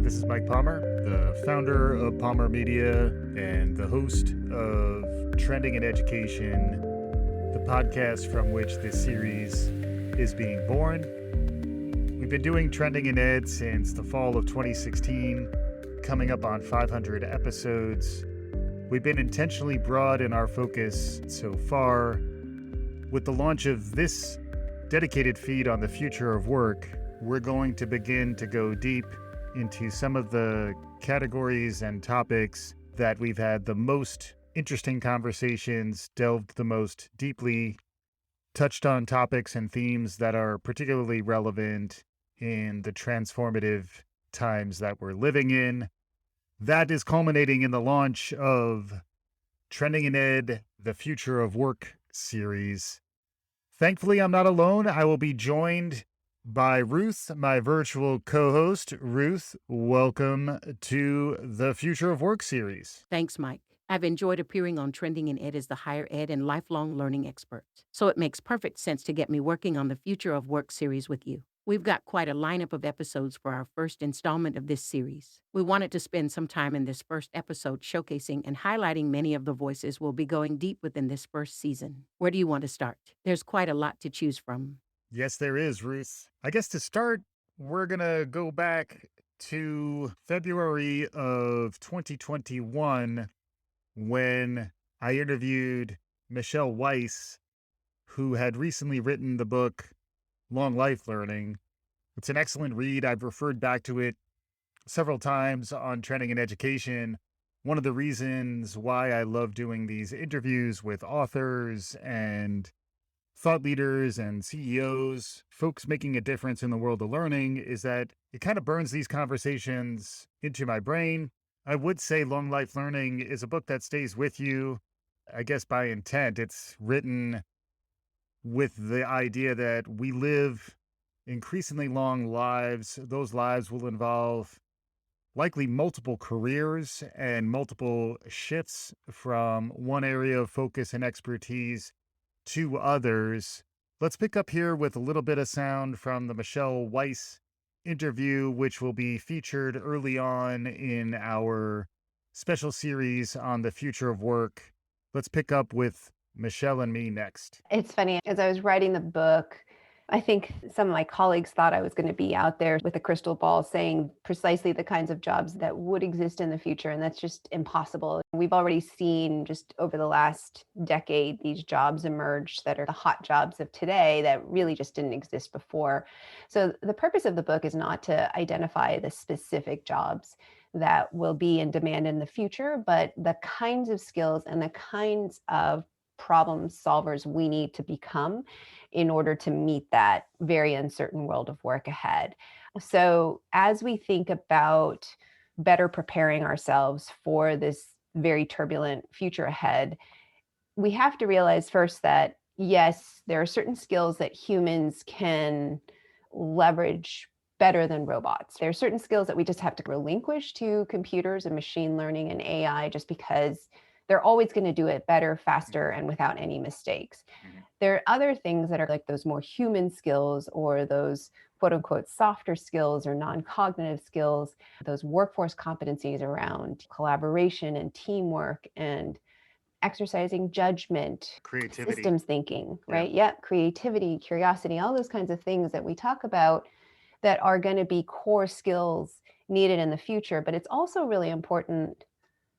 This is Mike Palmer, the founder of Palmer Media and the host of Trending in Education, the podcast from which this series is being born. We've been doing Trending in Ed since the fall of 2016, coming up on 500 episodes. We've been intentionally broad in our focus so far. With the launch of this dedicated feed on the future of work, we're going to begin to go deep into some of the categories and topics that we've had the most interesting conversations, delved the most deeply, touched on topics and themes that are particularly relevant in the transformative times that we're living in. That is culminating in the launch of Trending in Ed, the Future of Work series. Thankfully, I'm not alone. I will be joined by Ruth, my virtual co-host. Ruth, welcome to the Future of Work series. Thanks, Mike. I've enjoyed appearing on Trending in Ed as the higher ed and lifelong learning expert, so it makes perfect sense to get me working on the Future of Work series with you. We've got quite a lineup of episodes for our first installment of this series. We wanted to spend some time in this first episode showcasing and highlighting many of the voices we'll be going deep within this first season. Where do you want to start? There's quite a lot to choose from. Yes, there is, Ruth. I guess to start, we're going to go back to February of 2021 when I interviewed Michelle Weiss, who had recently written the book Long Life Learning. It's an excellent read. I've referred back to it several times on Trending in Education. One of the reasons why I love doing these interviews with authors and thought leaders and CEOs, folks making a difference in the world of learning, is that it kind of burns these conversations into my brain. I would say Long Life Learning is a book that stays with you, I guess by intent. It's written with the idea that we live increasingly long lives. Those lives will involve likely multiple careers and multiple shifts from one area of focus and expertise to others. Let's pick up here with a little bit of sound from the Michelle Weiss interview, which will be featured early on in our special series on the future of work. Let's pick up with Michelle and me next. It's funny, as I was writing the book, I think some of my colleagues thought I was going to be out there with a crystal ball saying precisely the kinds of jobs that would exist in the future. And that's just impossible. We've already seen just over the last decade, these jobs emerge that are the hot jobs of today that really just didn't exist before. So the purpose of the book is not to identify the specific jobs that will be in demand in the future, but the kinds of skills and the kinds of problem solvers we need to become in order to meet that very uncertain world of work ahead. So as we think about better preparing ourselves for this very turbulent future ahead, we have to realize first that, yes, there are certain skills that humans can leverage better than robots. There are certain skills that we just have to relinquish to computers and machine learning and AI just because they're always going to do it better, faster, and without any mistakes. Mm-hmm. There are other things that are like those more human skills or those quote unquote softer skills or non-cognitive skills, those workforce competencies around collaboration and teamwork and exercising judgment, creativity, systems thinking, right? Yeah, creativity, curiosity, all those kinds of things that we talk about that are going to be core skills needed in the future. But it's also really important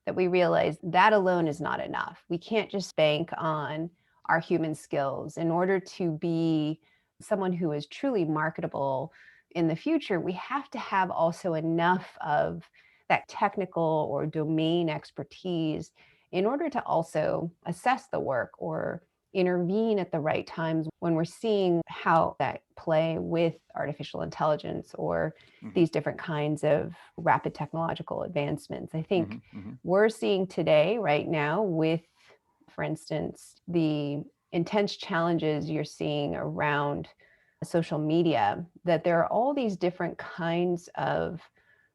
that we realize that alone is not enough. We can't just bank on our human skills. In order to be someone who is truly marketable in the future, we have to have also enough of that technical or domain expertise in order to also assess the work or intervene at the right times when we're seeing how that play with artificial intelligence or these different kinds of rapid technological advancements. I think we're seeing today, right now, with, for instance, the intense challenges you're seeing around social media, that there are all these different kinds of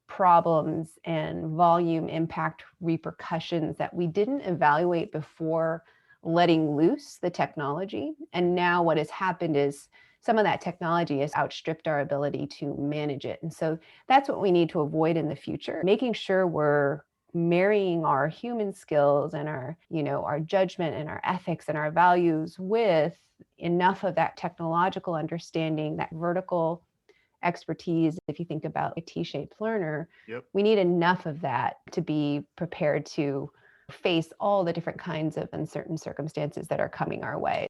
problems and volume impact repercussions that we didn't evaluate before letting loose the technology. And now what has happened is some of that technology has outstripped our ability to manage it. And so that's what we need to avoid in the future, making sure we're marrying our human skills and our, our judgment and our ethics and our values with enough of that technological understanding, that vertical expertise. If you think about a T-shaped learner, Yep. we need enough of that to be prepared to face all the different kinds of uncertain circumstances that are coming our way.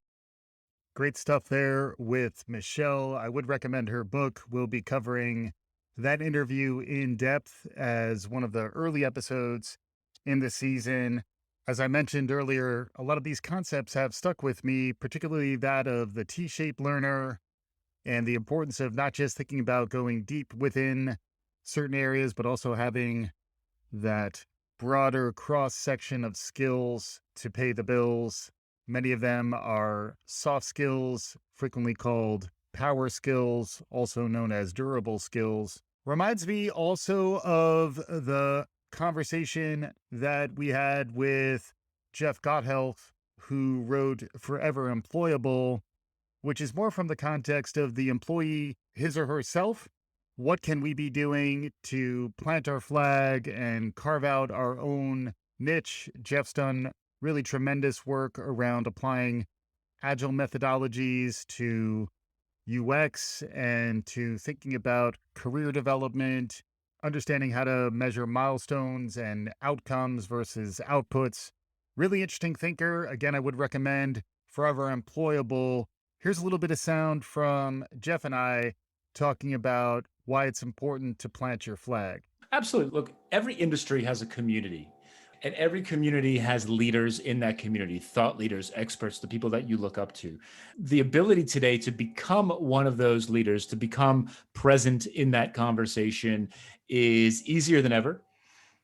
Great stuff there with Michelle. I would recommend her book. We'll be covering that interview in depth as one of the early episodes in the season. As I mentioned earlier, a lot of these concepts have stuck with me, particularly that of the T-shaped learner and the importance of not just thinking about going deep within certain areas, but also having that broader cross section of skills to pay the bills. Many of them are soft skills, frequently called power skills, also known as durable skills. Reminds me also of the conversation that we had with Jeff Gothelf, who wrote Forever Employable, which is more from the context of the employee, his or herself. What can we be doing to plant our flag and carve out our own niche? Jeff's done really tremendous work around applying agile methodologies to UX and to thinking about career development, understanding how to measure milestones and outcomes versus outputs. Really interesting thinker. Again, I would recommend Forever Employable. Here's a little bit of sound from Jeff and I talking about why it's important to plant your flag. Absolutely. Look, every industry has a community, and every community has leaders in that community, thought leaders, experts, the people that you look up to. The ability today to become one of those leaders, to become present in that conversation is easier than ever,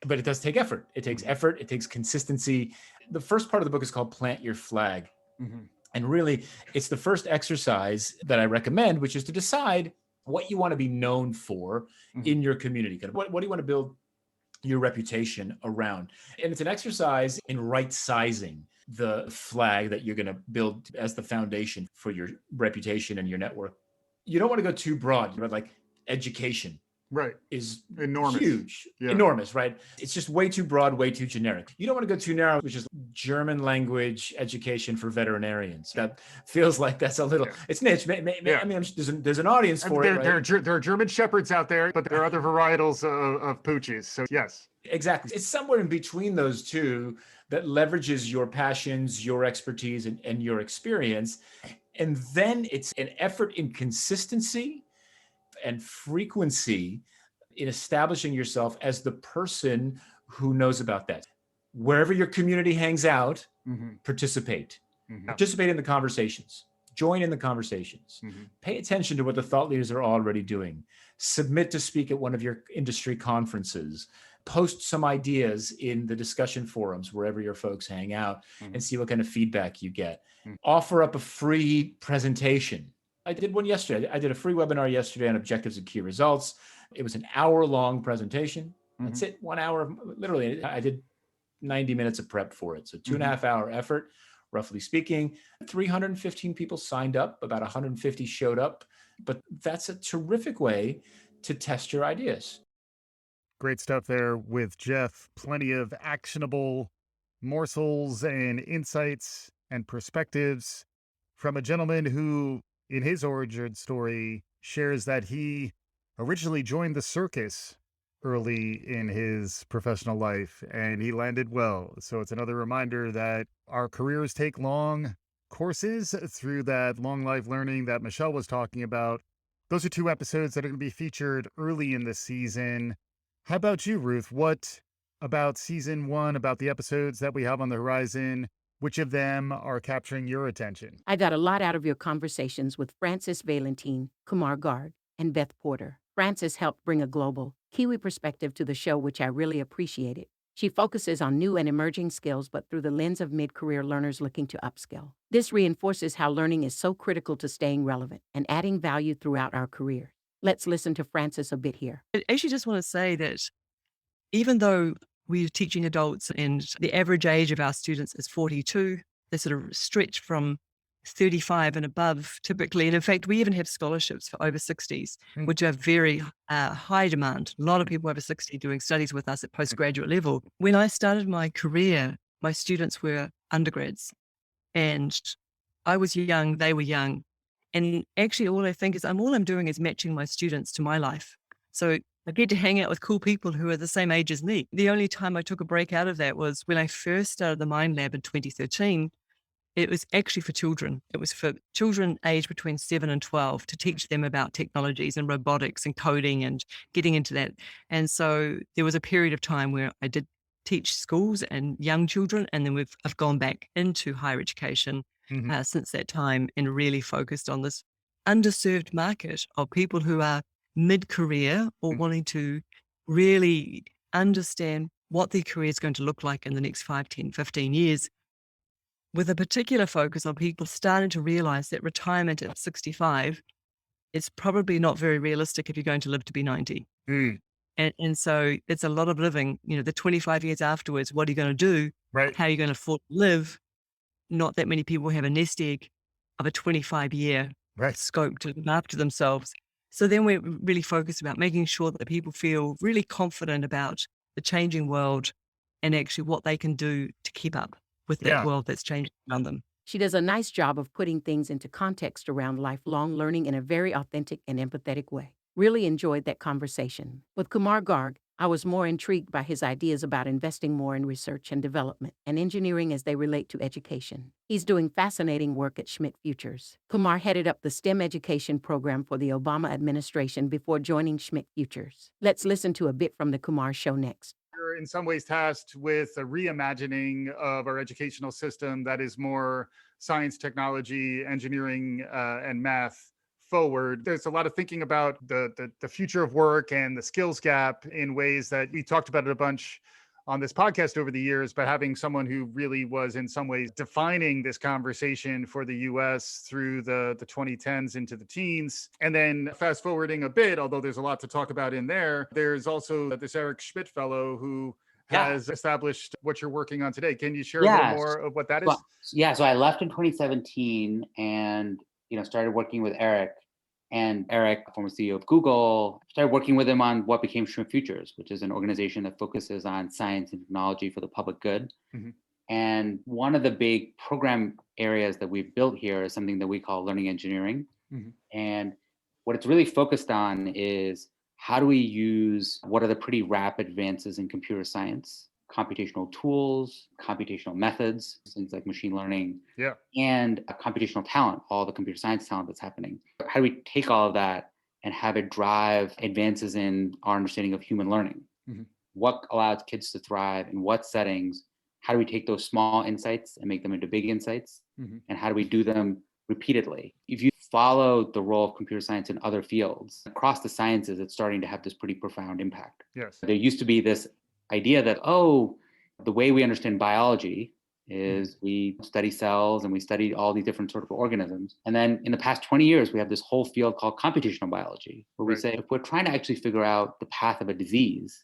but it does take effort. It takes effort. It takes consistency. The first part of the book is called Plant Your Flag. Mm-hmm. And really, it's the first exercise that I recommend, which is to decide what you want to be known for in your community. What do you want to build your reputation around? And it's an exercise in right sizing the flag that you're going to build as the foundation for your reputation and your network. You don't want to go too broad, but like education. Right. Is enormous. Huge, yeah. Enormous, right? It's just way too broad, way too generic. You don't want to go too narrow, which is German language education for veterinarians. That feels like that's a little, it's niche. I mean, there's an audience for it, right? There are German Shepherds out there, but there are other varietals of pooches. So yes. Exactly. It's somewhere in between those two that leverages your passions, your expertise, and your experience. And then it's an effort in consistency and frequency in establishing yourself as the person who knows about that. Wherever your community hangs out, participate. Participate in the conversations. Join in the conversations. Pay attention to what the thought leaders are already doing. Submit to speak at one of your industry conferences. Post some ideas in the discussion forums wherever your folks hang out and see what kind of feedback you get. Offer up a free presentation. I did one yesterday. I did a free webinar yesterday on objectives and key results. It was an hour-long presentation. That's it, 1 hour. Literally, I did 90 minutes of prep for it. So 2.5 hour effort, roughly speaking. 315 people signed up. About 150 showed up. But that's a terrific way to test your ideas. Great stuff there with Jeff. Plenty of actionable morsels and insights and perspectives from a gentleman who, in his origin story, shares that he originally joined the circus early in his professional life and he landed well. So it's another reminder that our careers take long courses through that long life learning that Michelle was talking about. Those are 2 episodes that are going to be featured early in the season. How about you, Ruth? What about season 1, about the episodes that we have on the horizon? Which of them are capturing your attention? I got a lot out of your conversations with Frances Valintine, Kumar Garg, and Beth Porter. Frances helped bring a global, Kiwi perspective to the show, which I really appreciated. She focuses on new and emerging skills, but through the lens of mid-career learners looking to upskill. This reinforces how learning is so critical to staying relevant and adding value throughout our career. Let's listen to Frances a bit here. I actually just want to say that even though we're teaching adults and the average age of our students is 42, they sort of stretch from 35 and above typically. And in fact, we even have scholarships for over 60s, which are very high demand. A lot of people over 60 doing studies with us at postgraduate level. When I started my career, my students were undergrads and I was young, they were young. And actually all I think is all I'm doing is matching my students to my life. So I get to hang out with cool people who are the same age as me. The only time I took a break out of that was when I first started the Mind Lab in 2013. It was actually for children. It was for children aged between 7 and 12 to teach them about technologies and robotics and coding and getting into that. And so there was a period of time where I did teach schools and young children, and then I've gone back into higher education since that time and really focused on this underserved market of people who are mid-career or wanting to really understand what their career is going to look like in the next 5, 10, 15 years, with a particular focus on people starting to realize that retirement at 65 is probably not very realistic if you're going to live to be 90. And so it's a lot of living, the 25 years afterwards, what are you going to do? Right. How are you going to afford to live? Not that many people have a nest egg of a 25-year scope to look after themselves. So then we're really focused about making sure that people feel really confident about the changing world and actually what they can do to keep up with that world that's changing around them. She does a nice job of putting things into context around lifelong learning in a very authentic and empathetic way. Really enjoyed that conversation. With Kumar Garg, I was more intrigued by his ideas about investing more in research and development and engineering as they relate to education. He's doing fascinating work at Schmidt Futures. Kumar headed up the STEM education program for the Obama administration before joining Schmidt Futures. Let's listen to a bit from the Kumar Show next. We're in some ways tasked with a reimagining of our educational system that is more science, technology, engineering, and math forward. There's a lot of thinking about the future of work and the skills gap in ways that we talked about it a bunch on this podcast over the years, but having someone who really was in some ways defining this conversation for the US through the 2010s into the teens. And then fast forwarding a bit, although there's a lot to talk about in there, there's also this Eric Schmidt fellow who has established what you're working on today. Can you share a little more of what that is? So I left in 2017 and started working with Eric. And Eric, former CEO of Google, started working with him on what became Schmidt Futures, which is an organization that focuses on science and technology for the public good. And one of the big program areas that we've built here is something that we call learning engineering. And what it's really focused on is how do we use what are the pretty rapid advances in computer science, computational tools, computational methods, things like machine learning, and computational talent, all the computer science talent that's happening. How do we take all of that and have it drive advances in our understanding of human learning? What allows kids to thrive in what settings? How do we take those small insights and make them into big insights? And how do we do them repeatedly? If you follow the role of computer science in other fields, across the sciences, it's starting to have this pretty profound impact. There used to be this idea that, the way we understand biology is we study cells and we study all these different sort of organisms. And then in the past 20 years, we have this whole field called computational biology, where we say, if we're trying to actually figure out the path of a disease,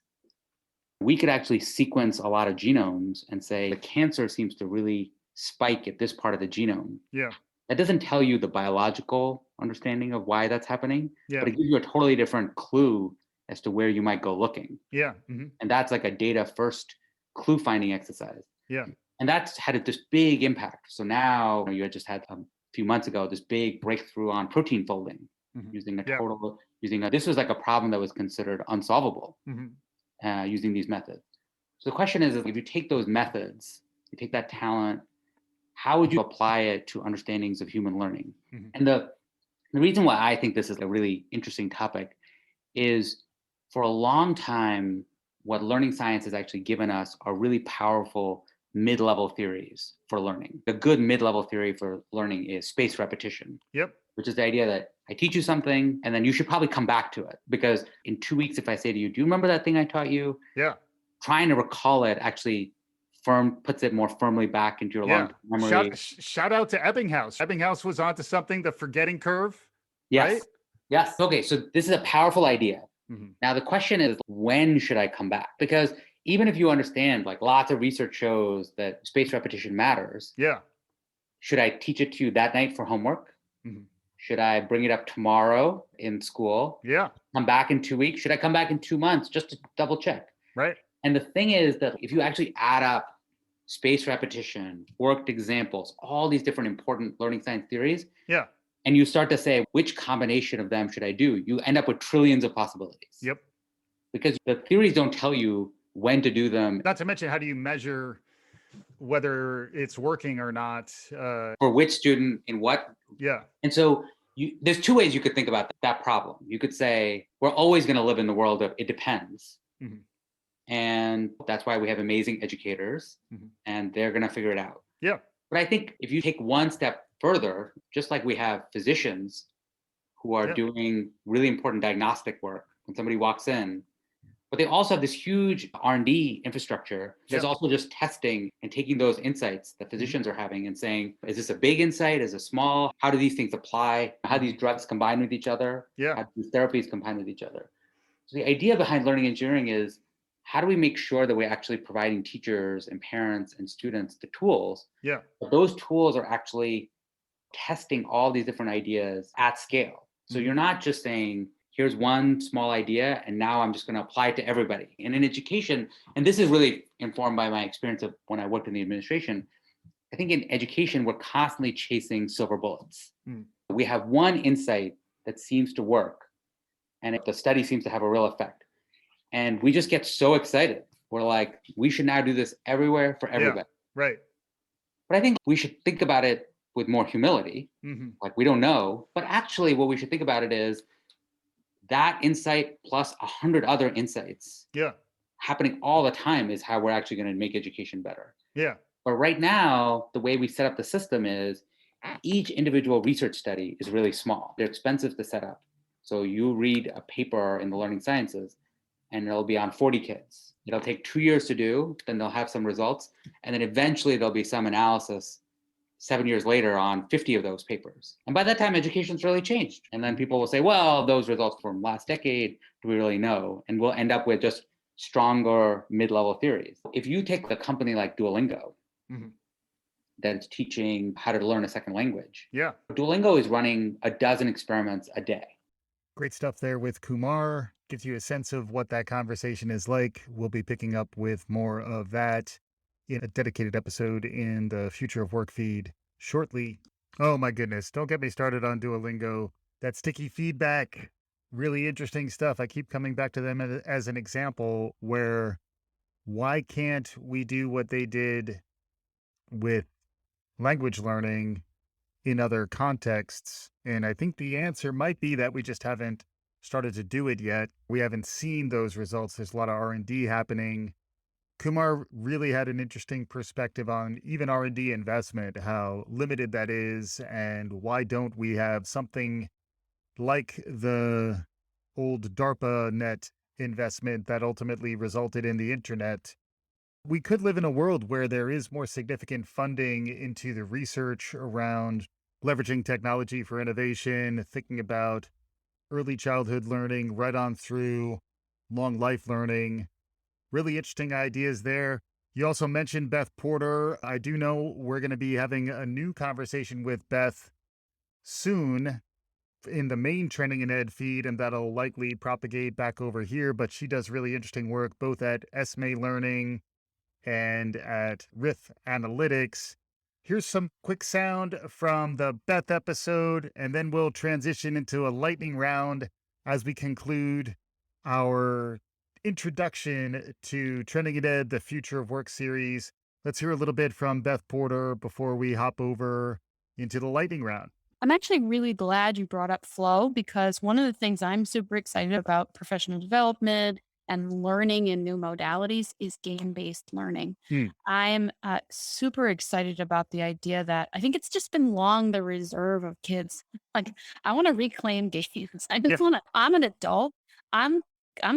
we could actually sequence a lot of genomes and say, the cancer seems to really spike at this part of the genome. That doesn't tell you the biological understanding of why that's happening, but it gives you a totally different clue as to where you might go looking. And that's like a data first clue finding exercise. And that's had this big impact. So now you had just had a few months ago, this big breakthrough on protein folding using this was like a problem that was considered unsolvable using these methods. So the question is if you take those methods, you take that talent, how would you apply it to understandings of human learning? And the reason why I think this is a really interesting topic is for a long time, what learning science has actually given us are really powerful mid-level theories for learning. The good mid-level theory for learning is spaced repetition, which is the idea that I teach you something and then you should probably come back to it. Because in 2 weeks, if I say to you, do you remember that thing I taught you? Trying to recall it actually puts it more firmly back into your long-term memory. Shout out to Ebbinghaus. Ebbinghaus was onto something, the forgetting curve. Right? Okay, so this is a powerful idea. Now, the question is, when should I come back? Because even if you understand, like lots of research shows that spaced repetition matters, Should I teach it to you that night for homework? Mhm. Should I bring it up tomorrow in school? Yeah. Come back in 2 weeks? Should I come back in 2 months just to double check? Right. And the thing is that if you actually add up spaced repetition, worked examples, all these different important learning science theories, Yeah. and you start to say, which combination of them should I do? You end up with trillions of possibilities. Yep. Because the theories don't tell you when to do them. Not to mention, how do you measure whether it's working or not? For which student in what? Yeah. And so there's two ways you could think about that problem. You could say, we're always going to live in the world of it depends. Mhm. And that's why we have amazing educators, Mhm. and they're going to figure it out. Yeah. But I think if you take one step further, just like we have physicians who are Yeah. doing really important diagnostic work when somebody walks in, but they also have this huge R&D infrastructure that's Yeah. also just testing and taking those insights that physicians are having and saying, is this a big insight? Is it small? How do these things apply? How do these drugs combine with each other? Yeah. How do these therapies combine with each other? So the idea behind learning engineering is, how do we make sure that we're actually providing teachers and parents and students the tools? Yeah. But those tools are actually testing all these different ideas at scale. So Mhm. you're not just saying, here's one small idea, and now I'm just going to apply it to everybody. And in education, and this is really informed by my experience of when I worked in the administration, I think in education, we're constantly chasing silver bullets. Mm. We have one insight that seems to work, and the study seems to have a real effect. And we just get so excited. We're like, we should now do this everywhere for everybody. Yeah. Right. But I think we should think about it with more humility. Mhm. Like, we don't know. But actually, what we should think about it is that insight plus 100 other insights Yeah. happening all the time is how we're actually going to make education better. Yeah. But right now, the way we set up the system is each individual research study is really small. They're expensive to set up. So you read a paper in the learning sciences, and it'll be on 40 kids. It'll take 2 years to do, then they'll have some results, and then eventually there'll be some analysis 7 years later on 50 of those papers. And by that time, education's really changed. And then people will say, well, those results from last decade, do we really know? And we'll end up with just stronger mid-level theories. If you take a company like Duolingo, Mhm. that's teaching how to learn a second language, Yeah. Duolingo is running a dozen experiments a day. Great stuff there with Kumar. Gives you a sense of what that conversation is like. We'll be picking up with more of that in a dedicated episode in the Future of Work feed shortly. Oh my goodness. Don't get me started on Duolingo. That sticky feedback, really interesting stuff. I keep coming back to them as an example where why can't we do what they did with language learning in other contexts? And I think the answer might be that we just haven't started to do it yet. We haven't seen those results. There's a lot of R&D happening. Kumar really had an interesting perspective on even R&D investment, how limited that is, and why don't we have something like the old DARPA net investment that ultimately resulted in the internet. We could live in a world where there is more significant funding into the research around leveraging technology for innovation, thinking about early childhood learning right on through long life learning. Really interesting ideas there. You also mentioned Beth Porter. I do know we're going to be having a new conversation with Beth soon in the main Trending in Ed feed, and that'll likely propagate back over here. But she does really interesting work both at Esme Learning and at Riff Analytics. Here's some quick sound from the Beth episode, and then we'll transition into a lightning round as we conclude our introduction to Trending in Ed, the Future of Work series. Let's hear a little bit from Beth Porter before we hop over into the lightning round. I'm actually really glad you brought up flow, because one of the things I'm super excited about professional development and learning in new modalities is game-based learning. I'm super excited about the idea that I think it's just been long the reserve of kids. Like, I want to reclaim games. I just want to, I'm an adult. I'm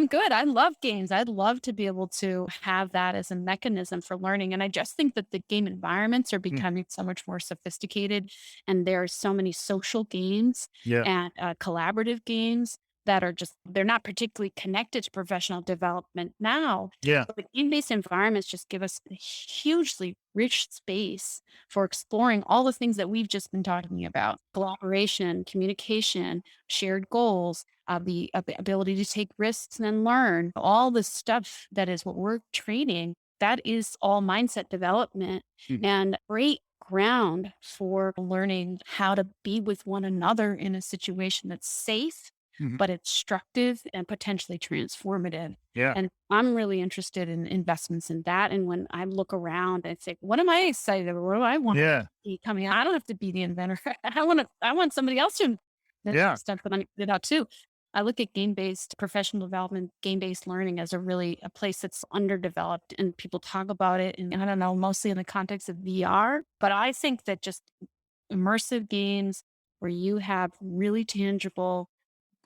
good. I love games. I'd love to be able to have that as a mechanism for learning. And I just think that the game environments are becoming so much more sophisticated. And there are so many social games Yeah. and collaborative games that are just, they're not particularly connected to professional development now. Yeah. But the game-based environments just give us a hugely rich space for exploring all the things that we've just been talking about: collaboration, communication, shared goals, the ability to take risks and then learn. All the stuff that is what we're training, that is all mindset development and great ground for learning how to be with one another in a situation that's safe, but instructive and potentially transformative. Yeah. And I'm really interested in investments in that. And when I look around and say, what am I excited about? What do I want Yeah. to be coming out? I don't have to be the inventor. I want somebody else to invent Yeah. stuff that I did out too. I look at game-based professional development, game-based learning as a place that's underdeveloped, and people talk about it. And I don't know, mostly in the context of VR, but I think that just immersive games where you have really tangible,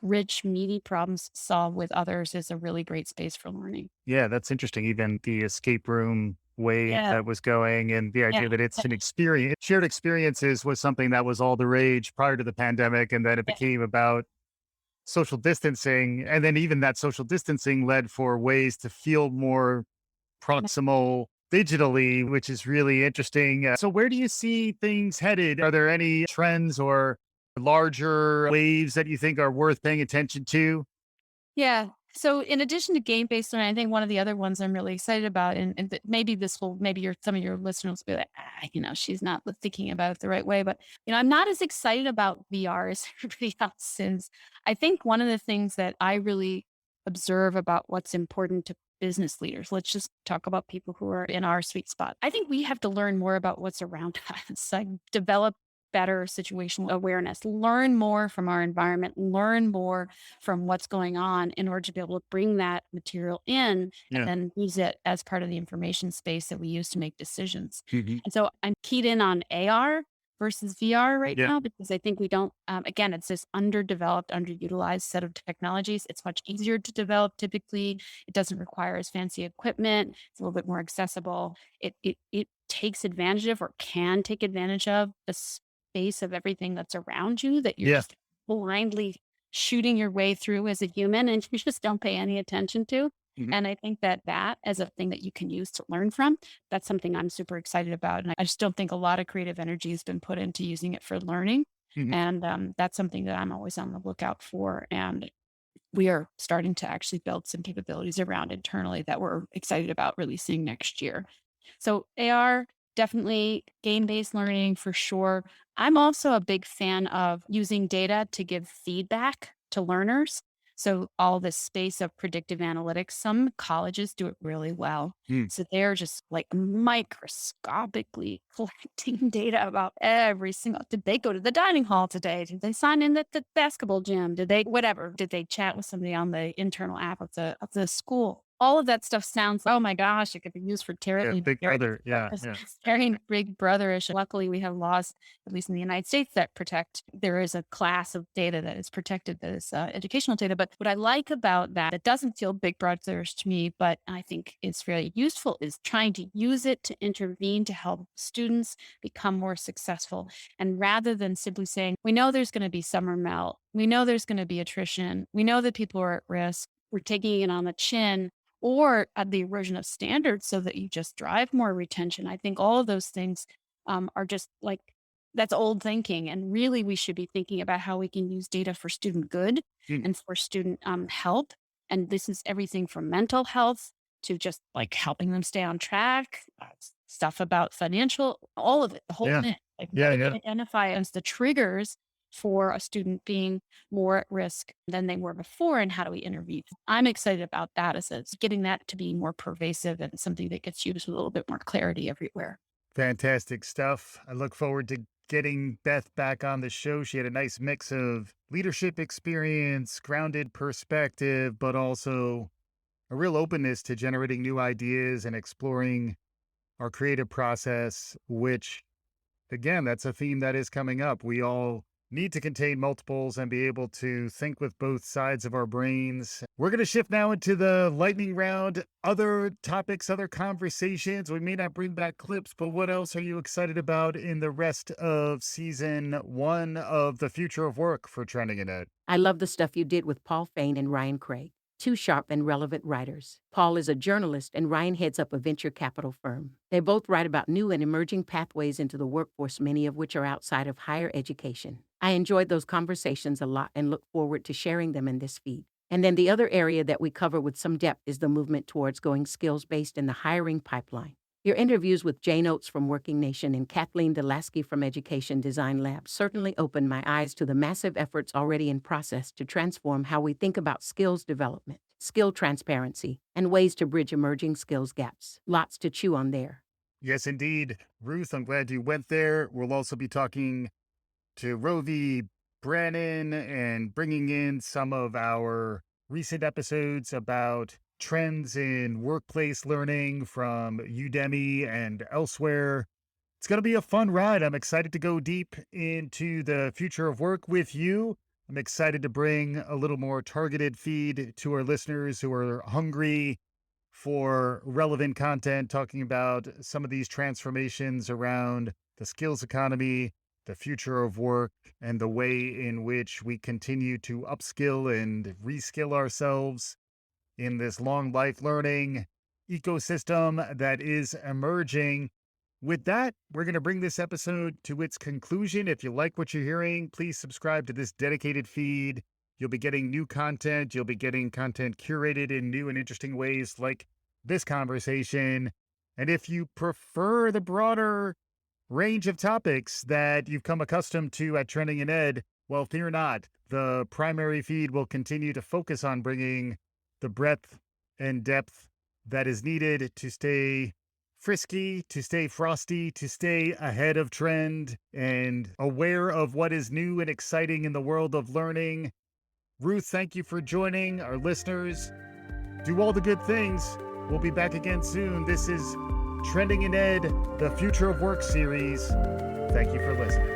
rich, meaty problems to solve with others is a really great space for learning. Yeah, that's interesting. Even the escape room way Yeah. that was going, and the Yeah. idea that it's an experience, shared experiences was something that was all the rage prior to the pandemic. And then it Yeah. became about social distancing. And then even that social distancing led for ways to feel more proximal digitally, which is really interesting. So, where do you see things headed? Are there any trends or larger waves that you think are worth paying attention to? Yeah. So in addition to game-based learning, I think one of the other ones I'm really excited about, and maybe some of your listeners will be like, she's not thinking about it the right way. But, I'm not as excited about VR as everybody else, since I think one of the things that I really observe about what's important to business leaders, let's just talk about people who are in our sweet spot. I think we have to learn more about what's around us, like develop better situational awareness, learn more from our environment, learn more from what's going on in order to be able to bring that material in Yeah. and then use it as part of the information space that we use to make decisions. Mhm. And so I'm keyed in on AR versus VR right Yeah. now, because I think we don't, again, it's this underdeveloped, underutilized set of technologies. It's much easier to develop typically. It doesn't require as fancy equipment. It's a little bit more accessible. It takes advantage of, or can take advantage of, the space of everything that's around you that you're Yeah. just blindly shooting your way through as a human, and you just don't pay any attention to. Mhm. And I think that as a thing that you can use to learn from, that's something I'm super excited about. And I just don't think a lot of creative energy has been put into using it for learning. Mhm. And that's something that I'm always on the lookout for. And we are starting to actually build some capabilities around internally that we're excited about releasing next year. So AR, definitely game-based learning for sure. I'm also a big fan of using data to give feedback to learners. So all this space of predictive analytics, some colleges do it really well. Mm. So they're just like microscopically collecting data about every single, did they go to the dining hall today? Did they sign in at the basketball gym? Did they, whatever, did they chat with somebody on the internal app of the school? All of that stuff sounds, oh my gosh, it could be used for Yeah. terribly Big brother. Yeah. Yeah. very big brotherish. Luckily, we have laws, at least in the United States, that protect. There is a class of data that is protected, that is educational data. But what I like about that, it doesn't feel big brotherish to me, but I think it's very useful, is trying to use it to intervene to help students become more successful. And rather than simply saying, we know there's going to be summer melt, we know there's going to be attrition, we know that people are at risk, we're taking it on the chin, or the erosion of standards so that you just drive more retention. I think all of those things are just like, that's old thinking. And really, we should be thinking about how we can use data for student good Mm. and for student health. And this is everything from mental health to just like helping them stay on track, stuff about financial, all of it, the whole Yeah. thing. Like, Yeah. what Yeah. identify as the triggers for a student being more at risk than they were before, and how do we intervene? I'm excited about that, as it's getting that to be more pervasive and something that gets used with a little bit more clarity everywhere. Fantastic stuff. I look forward to getting Beth back on the show. She had a nice mix of leadership experience, grounded perspective, but also a real openness to generating new ideas and exploring our creative process, which, again, that's a theme that is coming up. We all need to contain multiples and be able to think with both sides of our brains. We're going to shift now into the lightning round. Other topics, other conversations. We may not bring back clips, but what else are you excited about in the rest of season 1 of The Future of Work for Trending in Ed? I love the stuff you did with Paul Fain and Ryan Craig, two sharp and relevant writers. Paul is a journalist and Ryan heads up a venture capital firm. They both write about new and emerging pathways into the workforce, many of which are outside of higher education. I enjoyed those conversations a lot and look forward to sharing them in this feed. And then the other area that we cover with some depth is the movement towards going skills-based in the hiring pipeline. Your interviews with Jane Oates from Working Nation and Kathleen Delaski from Education Design Lab certainly opened my eyes to the massive efforts already in process to transform how we think about skills development, skill transparency, and ways to bridge emerging skills gaps. Lots to chew on there. Yes, indeed. Ruth, I'm glad you went there. We'll also be talking to Rovi Brannon and bringing in some of our recent episodes about trends in workplace learning from Udemy and elsewhere. It's going to be a fun ride. I'm excited to go deep into the future of work with you. I'm excited to bring a little more targeted feed to our listeners who are hungry for relevant content, talking about some of these transformations around the skills economy, the future of work, and the way in which we continue to upskill and reskill ourselves in this long life learning ecosystem that is emerging. With that, we're going to bring this episode to its conclusion. If you like what you're hearing, please subscribe to this dedicated feed. You'll be getting new content. You'll be getting content curated in new and interesting ways like this conversation. And if you prefer the broader range of topics that you've come accustomed to at Trending in Ed, well, fear not. The primary feed will continue to focus on bringing the breadth and depth that is needed to stay frisky, to stay frosty, to stay ahead of trend and aware of what is new and exciting in the world of learning. Ruth, thank you for joining. Our listeners, do all the good things. We'll be back again soon. This is Trending in Ed, the Future of Work series. Thank you for listening.